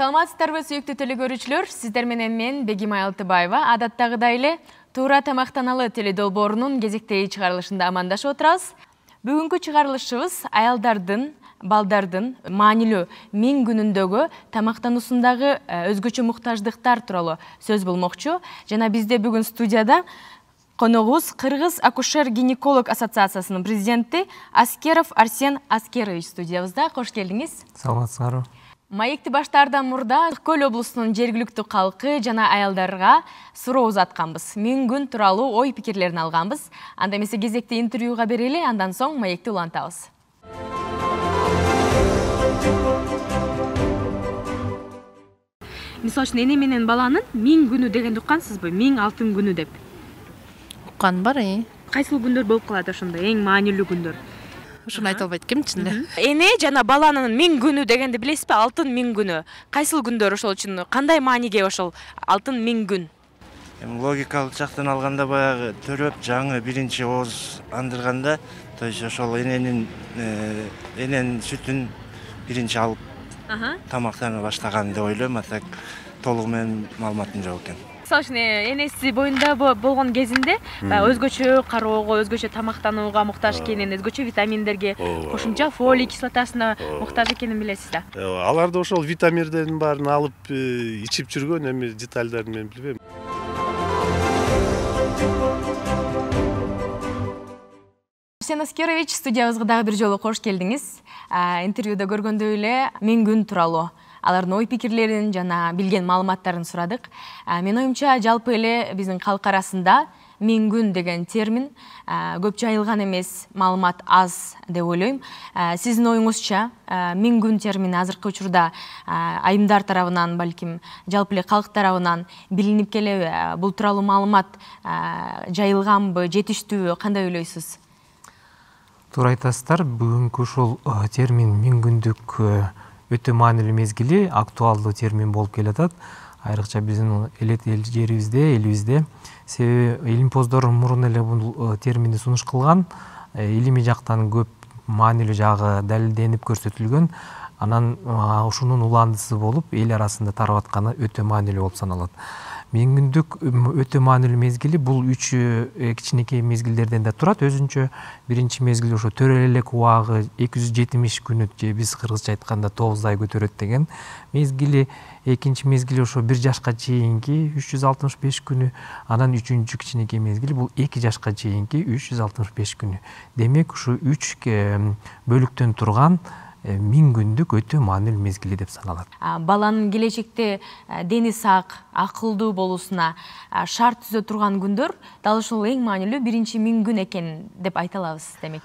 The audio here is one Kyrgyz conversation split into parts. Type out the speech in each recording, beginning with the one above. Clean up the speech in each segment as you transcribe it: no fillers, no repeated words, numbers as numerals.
Саламатсыздарбы сүйүктүү телекөрүүчүлөр, сиздер менен мен Бегим Алтыбаева адаттагыдай эле туура тамактаналы теледолбоорунун кезектеги чыгарылышында амандашып отурабыз. Бүгүнкү чыгарылышыбыз аялдардын, балдардын маанилүү 1000 күнүндөгү тамактануусундагы өзгөчө муктаждыктар тууралуу сөз болмокчу. Жана бизде бүгүн студияда коногубуз Кыргыз акушер-гинеколог ассоциациясынын президенти Аскеров Арсен Аскерович студиябызда. Кош келдиңиз. Саламатсыздарбы. Маекти баштаардан мурда Көл облусунун жергиликтүү калкы жана аялдарга суроо узатканбыз. 1000 күн тууралуу ой пикирлерин алганбыз. Анда эмесе кезекти интервьюга берели, андан соң маекти улантабыз. Мисалы үчүн эне менен баланын 1000 күнү дегенди уккансызбы? 1000 алтын күнү деп. Уккан бар, Кайсыл күндөр болуп калат ошондо, эң маанилүү күндөр? Ушуну айта албайт экенмин чынында. Эне жана баланын 1000 күнү дегенди билесизби? Алтын 1000 күнү. Кайсыл күндөр ошол үчүн кандай мааниге ошол алтын 1000 күн? Логикалык жактан алганда баягы төрөп жаңы биринчи ооз андырганда, то есть ошол эненин сүтүн биринчи алып тамактана баштаган деп ойлойм, а так толугу менен маалыматым жок экен. Мисалы үчүн энеси боюнда болгон кезинде өзгөчө кароого, өзгөчө тамактанууга муктаж экенин, өзгөчө витаминдерге, кошумча фолий кислотасына муктаж экенин билесиз да. Аларды ошол витаминдердин баарын алып ичип жүргөн, эми детальдарын мен билбейм. Арсен Аскерович, студиябызга дагы бир жолу кош келдиңиз. Интервьюда көргөндөй эле 1000 күн тууралуу алардын ой пикирлерин жана билген маалыматтарын сурадык. Мен оюмча жалпы эле биздин калк арасында 1000 күн деген термин көп жайылган эмес, маалымат аз деп ойлойм. Сиздин оюңузча 1000 күн термини азыркы учурда айымдар тарабынан, балким жалпы эле калк тарабынан билинип келеби? Бул тууралуу маалымат жайылганбы, жетиштүүбү, кандай ойлойсуз? Туура айтасыздар, бүгүнкү ушул термин 1000 күндүк өтө маанилүү мезгили, актуалдуу термин болуп келатат. Айрыкча биздин жерибизде, элибизде. Себеби илимпоздор мурун эле бул терминди сунуш кылган, илимий жактан көп маанилүү жагы далилденип көрсөтүлгөн. Анан ушунун уландысы болуп, эл арасында тарап атканы өтө маанилүү болуп саналат. 1000 күндүк өтө маанилүү мезгили бул 3 кичинекей мезгилдерден да турат. Өзүнчө биринчи мезгил ошо төрөлөлүк убагы 270 күнүт, же биз кыргызча айтканда 9 ай көтөрөт деген мезгили. Экинчи мезгили ошо 1 жашка чейинки 365 күнү, анан үчүнчү кичинекей мезгили бул 2 жашка чейинки 365 күнү. Демек ушу 3 бөлүктөн турган 1000 күндүк өтө маанилүү мезгили деп саналат. Баланын келечекте дени сак, акылдуу болуусуна шарт түзө турган күндөр дал ушул эң маанилүү биринчи 1000 күн экен деп айта алабыз демек.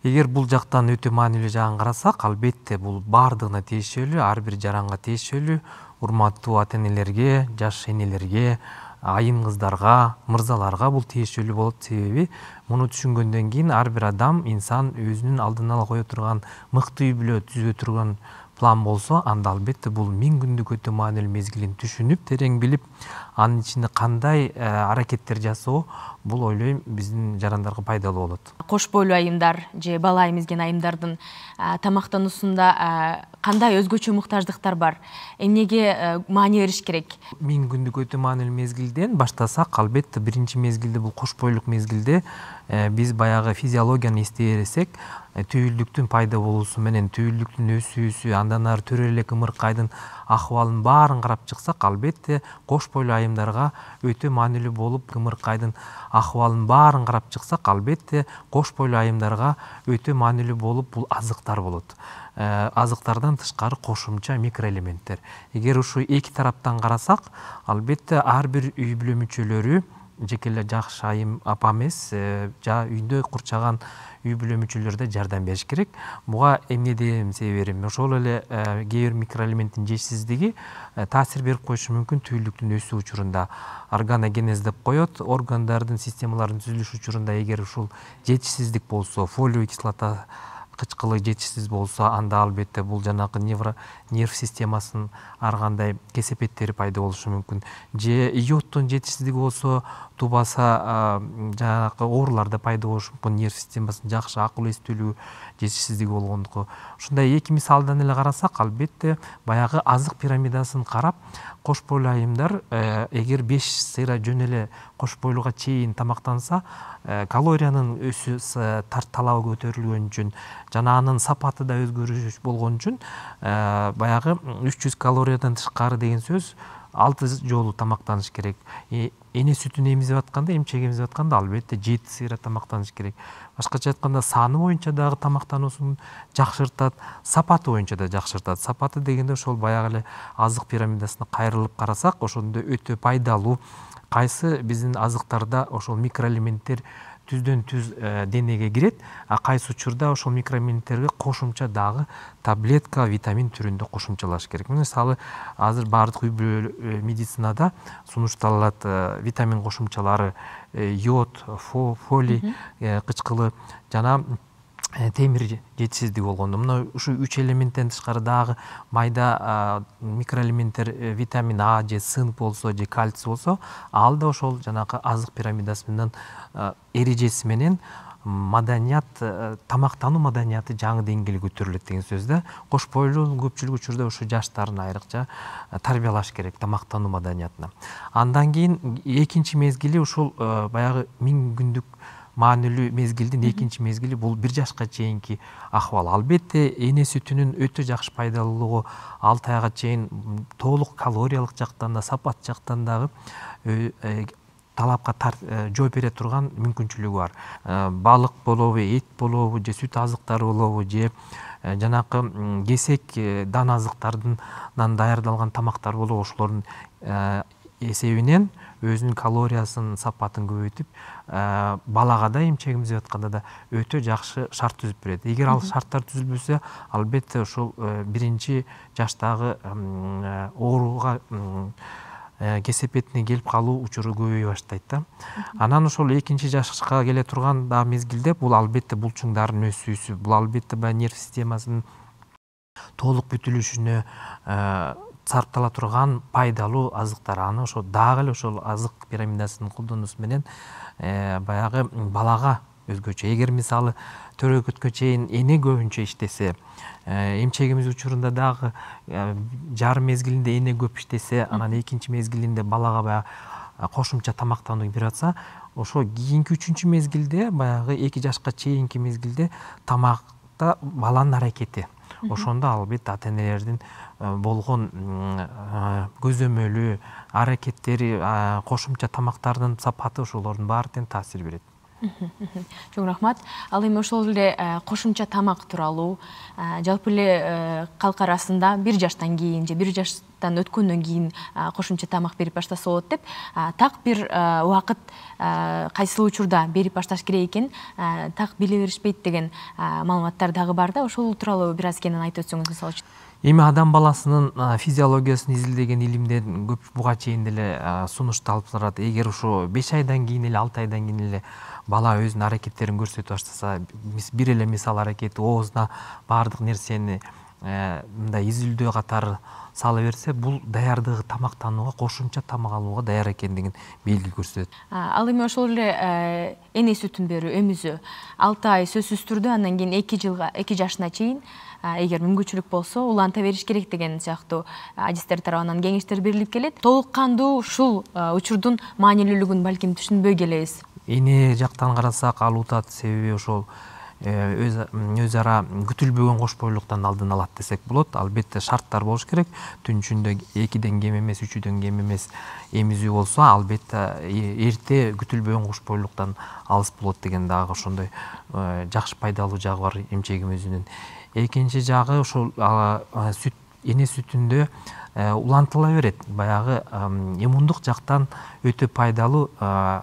Эгер бул жактан өтө маанилүү жагын карасак, албетте бул бардыгына тиешелүү, ар бир жаранга тиешелүү, урматтуу ата-энелерге, жаш энелерге, айым кыздарга, мырзаларга бул тиешелүү болот. Себеби муну түшүнгөндөн кийин ар бир адам, инсан өзүнүн алдына ала кое турган мыкты үй бүлө түзө турган план болсо, анда албетте бул 1000 күндүк өтө маанилүү мезгилин түшүнүп, терең билип, анын ичинде кандай аракеттер жасоо, бул ойлойм биздин жарандарга пайдалуу болот. Кош бойлуу айымдар же бала эмизген айымдардын тамактануусунда кандай өзгөчө муктаждыктар бар? Эмнеге маани бериш керек? 1000 күндүк өтө маанилүү мезгилден баштасак, албетте биринчи мезгилде бул кош бойлук мезгилде биз баягы физиологияны эстесек, түйүлдүктүн пайда болуусу менен түйүлдүктүн өсүүсү, андан ары төрөлөк ымыркайдын акыбалын баарын карап чыксак, албетте кош бойлуу айымдарга өтө маанилүү болуп, ымыркайдын акыбалын баарын карап чыксак, албетте кош бойлуу айымдарга өтө маанилүү болуп бул азыктар болот. Азыктардан тышкары кошумча микроэлементтер. Эгер ушу эки тараптан карасак, албетте ар бир үй бүлө мүчөлөрү, жеке эле жакшы айым апа эмес, үйдө курчаган үй бүлө мүчөлөрү да жардам бериш керек. Буга эмне дем себебим? Ошол эле кээ бир микроэлементтин жетишсиздиги таасир берип коюшу мүмкүн түйүлдүктүн өсүү учурунда. Органогенез деп коет, органдардын системаларынын түзүлүшү учурунда эгер ушул жетишсиздик болсо, фолий кислота кычкылы жетишсиз болсо, анда албетте бул жанагы нерв системасынын ар кандай кесепеттери пайда болушу мүмкүн. Же йод йодтун жетишсиздиги болсо, тубаса жанагы оорулар да пайда болушу мүмкүн, нерв системасынын жакшы акыл эстүүлүгү жетишсиздиги болгондугу. Ушундай эки мисалдан эле карасак, албетте баягы азык пирамидасын карап, кош бойлуу айымдар эгер 5 сыйра жөн эле кош бойлууга чейин тамактанса, калориянын талабы көтөрүлгөн үчүн жана анын сапаты да өзгөрүш болгон үчүн баягы 300 калориядан тышкары деген сөз 6 жолу тамактаныш керек. Эне сүтүн эмизип атканда, эмчек эмизип атканда албетте 7 сыйра тамактаныш керек. Башкача айтканда, саны боюнча дагы тамактануусун жакшыртат, сапаты боюнча да жакшыртат. Сапаты дегенде ошол баягы эле азык пирамидасына кайрылып карасак, ошондо өтө пайдалуу кайсы биздин азыктарда ошол микроэлементтер түздөн түз денеге кирет, а кайсы учурда ошол микроэлементтерге кошумча дагы таблетка, витамин түрүндө кошумчалаш керек. Мисалы, азыр баардык үй бүлө медицинада сунушталат витамин кошумчалары, йод, фолий кычкылы жана темир жетишсиздиги болгондо, мына ушу 3 элементтен тышкары дагы майда микроэлементтер, витамин А же цинк болсо, же кальций болсо, ал да ошол жанагы азык пирамидасы менен эрежеси менен маданият, тамактануу маданияты жаңы деңгээлге көтөрүлөт деген сөз да. Кош бойлуу көпчүлүк учурда ушу жаштарын айрыкча тарбиялаш керек тамактануу маданиятына. Андан кийин экинчи мезгили ушул баягы 1000 күндүк маанилүү мезгилдин экинчи мезгили бул 1 жашка чейинки акыбал. Албетте эне сүтүнүн өтө жакшы пайдалуулугу 6 айга чейин толук калориялык жактан да, сапат жактан дагы талапка жооп бере турган мүмкүнчүлүгү бар. Балык болобу, эт болобу, же сүт азыктары болобу, же жанакы кесек дан азыктарынан даярдалган тамактар болобу, ошолордун эсебинен өзүнүн калориясын, сапатын көбөйтүп, балага да эмчегимиз атканда да өтө жакшы шарт түзүп берет. Эгер ал шарттар түзүлбөсө, албетте ошол биринчи жаштагы ооруга кесепетине келип калуу учуру көбөйө баштайт да. Анан ошол экинчи жашка келе турган да мезгилде бул албетте булчуңдардын өсүүсү, бул албетте нерв системасынын толук бүтүлүшүнө сарптала турган пайдалуу азыктар. Аны ошол дагы эле ошол азык пирамидасынын колдонуусу менен баягы балага өзгөчө. Эгер мисалы төрөгөткө чейин эне көбүнчө иштесе, эмчегимиз учурунда дагы жарым мезгилинде эне көп иштесе, анан экинчи мезгилинде балага баягы кошумча тамактануу берип атса, ошо кийинки 3-чү мезгилде, баягы 2 жашка чейинки мезгилде тамакта баланын аракети. Ошондо албетте ата-энелердин болгон көзөмөлү, аракеттери, кошумча тамактардын сапаты ошолордун баары тең таасир берет. Чоң рахмат. Ал эми ошол эле кошумча тамак тууралуу жалпы эле калк арасында 1 жаштан кийин же 1 жаштан өткөндөн кийин кошумча тамак берип баштаса болот деп, так бир убакыт кайсыл учурда берип башташ керек экен, так биле беришпейт деген маалыматтар дагы бар да. Ошол тууралуу бир аз кенен айтып өтсөңүз, мисалы. Эми адам баласынын физиологиясын изилдеген илимден көп буга чейин деле сунушталып турат. Эгер ушу 5 айдан кийин эле 6 айдан кийин эле бала өзүнүн аракеттерин көрсөтүп баштаса, бир эле мисал аракети оозуна баардык нерсени мындай изилдөө катары сала берсе, бул даярдыгы тамактанууга, кошумча тамак алууга даяр экендигин белги көрсөтөт. Ал эми ошол эле эне сүтүн берүү, эмизүү 6 ай сөзсүз түрдө, андан кийин 2 жашына чейин эгер мүмкүнчүлүк болсо уланта бериш керек деген сыяктуу адистер тарабынан кеңештер берилип келет. Толук кандуу ушул учурдун маанилүүлүгүн балким түшүнбөй келебиз. Эне жактан карасак, ал утат, себеби ошол өз ара күтүлбөгөн кош бойлуулуктан алдын алат десек болот. Албетте шарттар болуш керек. Түн ичинде 2ден кем эмес, 3дөн кем эмес эмизүү болсо, албетте эрте күтүлбөгөн кош бойлуулуктан алыс болот деген дагы ошондой жакшы пайдалуу жагы бар эмчегимиздин. Экинчи жагы ошол сүт, эне сүтүндө улантыла берет. Баягы иммундук жактан өтө пайдалуу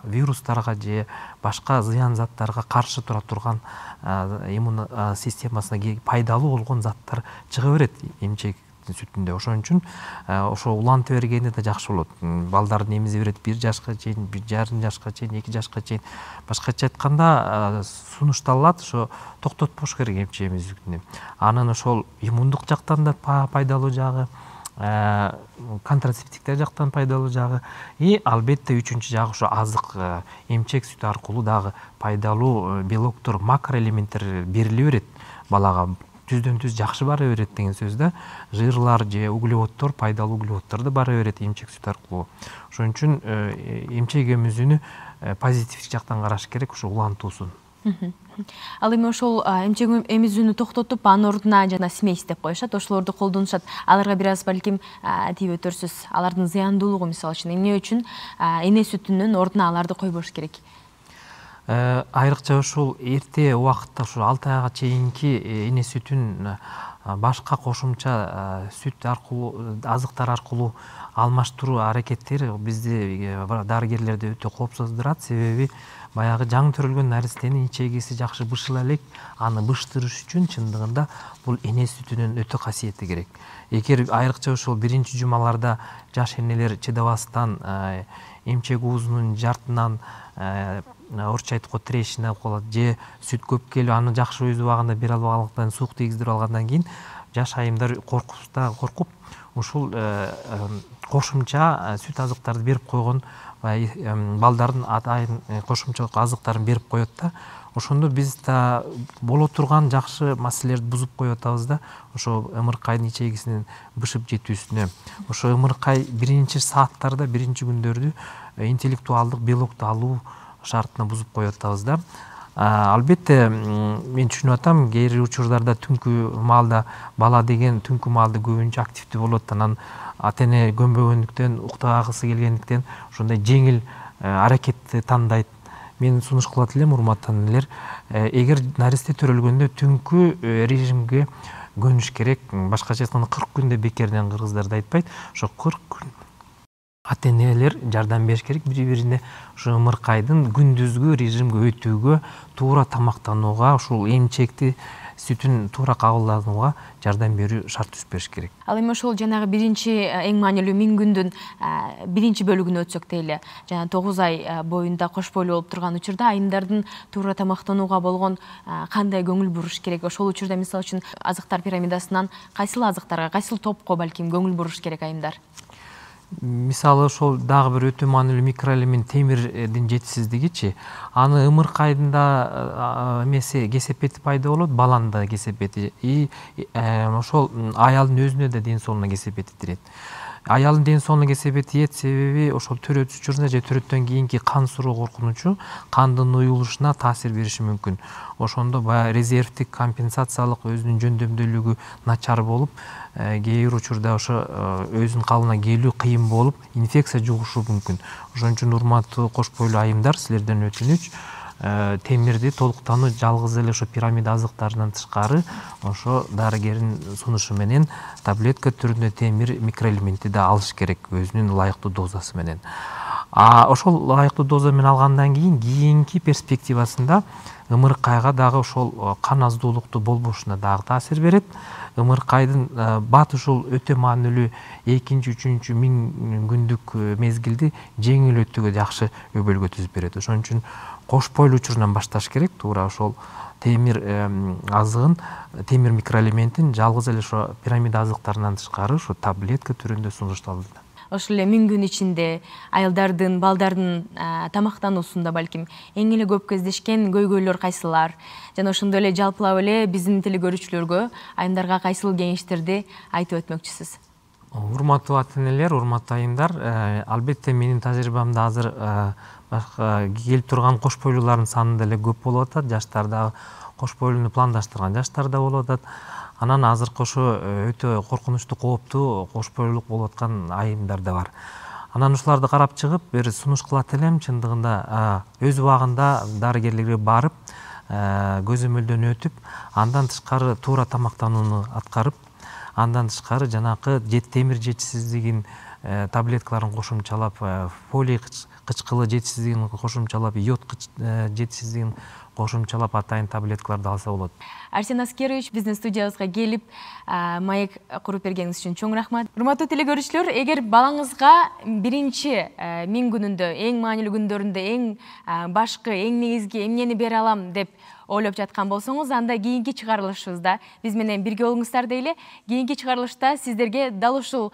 вирустарга же башка зыян заттарга каршы тура турган иммун системасына пайдалуу болгон заттар чыга берет эмчек сүтүндө. Ошон үчүн ошо улантып бергени да жакшы болот. Балдарды эмизе берет 1 жашка чейин, 1,5 жашка чейин, 2 жашка чейин. Башкача айтканда сунушталат, ошо токтотпош керек эмчегимиздикини. Анын ошол иммундук жактан да пайдалуу жагы, контрацептивдер жактан пайдалуу жагы, и албетте үчүнчү жагы ушу азык, эмчек сүт аркылуу дагы пайдалуу белоктор, макроэлементтер бериле берет балага. Түздөн түз жакшы бара берет деген сөз да. Жырлар же углеводдор, пайдалуу углеводдор да бара берет эмчек сүт аркылуу. Ошон үчүн эмчек эмизүүнү позитивдик жактан караш керек, ушу улантуусун. Ал эми ошол эмчек эмизүүнү токтотуп, анын ордуна жана смесь деп коюшат, ошолорду колдонушат. Аларга бир аз балким тийип өтөрсүз. Алардын зыяндуулугу мисалы үчүн эмне үчүн эне сүтүнүн ордуна аларды койбош керек? Айрыкча ушул эрте убакытта ушул 6 айга чейинки эне сүтүн башка кошумча сүт аркылуу, азыктар аркылуу алмаштыруу аракеттери бизди дарыгерлерди өтө коопсуздурат. Себеби баягы жаңы төрөлгөн наристенин ичегиси жакшы бышыла элек, аны быштырыш үчүн чындыгында бул эне сүтүнүн өтө касиети керек. Эгер айрыкча ушул биринчи жумаларда жаш энелер чыдабастан эмчек уузунун жартынан орусча айтканда трещина болот, же сүт көп келип, аны жакшы өз убагында бере албаганлыктан, суук тийгиздирип алгандан кийин жаш айымдар коркуп ушул кошумча сүт азыктарды берип койгон балдардын атайын кошумча азыктарын берип коет да. Ошондо биз да боло турган жакшы маселелерди бузуп коюп атабыз да. Ошо ымыркайдын ичегисинин бышып жетүүсүнө. Ошо ымыркай биринчи сааттарда, биринчи күндөрдү интеллектуалдык белокту алуу шартына бузуп коюп атабыз да. Албетте мен түшүнүп атам, кээ бир учурларда түнкү маалда бала деген түнкү маалда көбүнчө активдүү болот, анан ата-эне көнбөгөндүктөн, уктагысы келгендиктен ошондой жеңил аракетти тандайт. Мен сунуш кылат элем, урматтуу энелер, эгер наристе төрөлгөндө түнкү режимге көнүш керек. Башкача айтканда 40 күндө бекерден кыргыздарда айтпайт. Ошо 40 күн ата-энелер жардам бериш керек бири-бирине, ошо ымыркайдын күндүзгү режимге өтүүгө, туура тамактанууга, ушул эмчекти сүтүн туура кабылданууга жардам берүү шарт түзүп бериш керек. Ал эми ошол жанагы биринчи эң маанилүү 1000 күндүн биринчи бөлүгүнө өтсөк дейли, жана 9 ай боюнда кош бойлуу болуп турган учурда айымдардын туура тамактанууга болгон кандай көңүл буруш керек? Ошол учурда мисалы үчүн азыктар пирамидасынан кайсыл азыктарга, кайсыл топко балким көңүл буруш керек айымдар? Мисалы ошол дагы бир өтө маанилүү микроэлемент темирдин жетишсиздигичи, аны ымыркайдында эмеси кесепети пайда болот, баланын да кесепети, и ошол аялдын өзүнө да ден соолугуна кесепети тирет. Аялдын ден соолугуна кесепети тиет, себеби ошол төрөт учурунда же төрөттөн кийинки кан суроо коркунучу кандын уюлушуна таасир бериши мүмкүн. Ошондо баягы резервдик компенсациялык өзүнүн жөндөмдүүлүгү начар болуп, кээ бир учурда ошо өзүнүн калыбына келүү кыйын болуп, инфекция жугушу мүмкүн. Ошон үчүн урматтуу кош бойлуу айымдар, силерден өтүнүч, темирди толуктануу жалгыз эле ошо пирамида азыктарынан тышкары ошо дарыгердин сунушу менен таблетка түрүндө темир микроэлементи да алыш керек өзүнүн ылайыктуу дозасы менен. Ошол ылайыктуу доза менен алгандан кийинки перспективасында ымыркайга дагы ошол кан аздуулукту болбошуна дагы таасир берет. Ымыркайдын бат ушул өтө маанилүү 2-3 1000 күндүк мезгилди жеңил өтүүгө жакшы өбөлгө түзүп берет. Ошон үчүн кош бойлуу учурунан башташ керек. Туура ошол темир азыгын, темир микроэлементин жалгыз эле ошо пирамида азыктарынан тышкары ошо таблетка түрүндө сунушталды. Ошол эле 1000 күн ичинде айылдардын, балдардын тамактануусунда балким эң эле көп кездешкен көйгөйлөр кайсылар? Жана ошондой эле жалпылап эле биздин телекөрүүчүлөргө айымдарга кайсыл кеңештерди айтып өтмөкчүсүз? Урматтуу ата-энелер, урматтуу айымдар, албетте менин тажрыйбамда азыр келип турган кош бойлуулардын саны деле көп болуп атат. Жаштар да кош бойлууну пландаштырган жаштар да болуп атат. Анан азыркы ошо өтө коркунучтуу, кооптуу кош бойлуулук болуп аткан айымдар да бар. Анан ушуларды карап чыгып, бир сунуш кылат элем, чындыгында өз убагында дарыгерлерге барып, көзөмөлдөн өтүп, андан тышкары туура тамактанууну аткарып, андан тышкары жанакы темир жетишсиздигин таблеткаларын кошумчалап, фолий кычкылы жетишсиздигин кошумчалап, йод жетишсиздигин кошумчалап атайын таблеткаларды алса болот. Арсен Аскерович биздин студиябызга келип маек куруп бергениңиз үчүн чоң рахмат. Урматтуу телекөрүүчүлөр, эгер балаңызга биринчи мен күнүндө, эң маанилүү күндөрүндө эң башкы, эң негизги эмнени бере алам деп ойлоп жаткан болсоңуз, анда кийинки чыгарылышыбызда биз менен бирге болуңуздар дейли. Кийинки чыгарылышта сиздерге дал ушул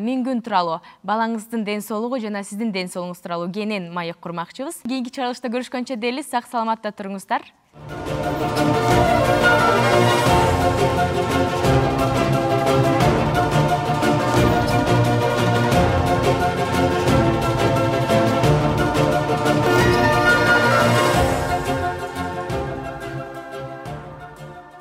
мен күн тууралуу, балаңыздын ден соолугу жана сиздин ден соолугуңуз тууралуу кенен маек курмакчыбыз. Кийинки чыгарылышта көрүшкөнчө дейли, сак саламатта туруңуздар.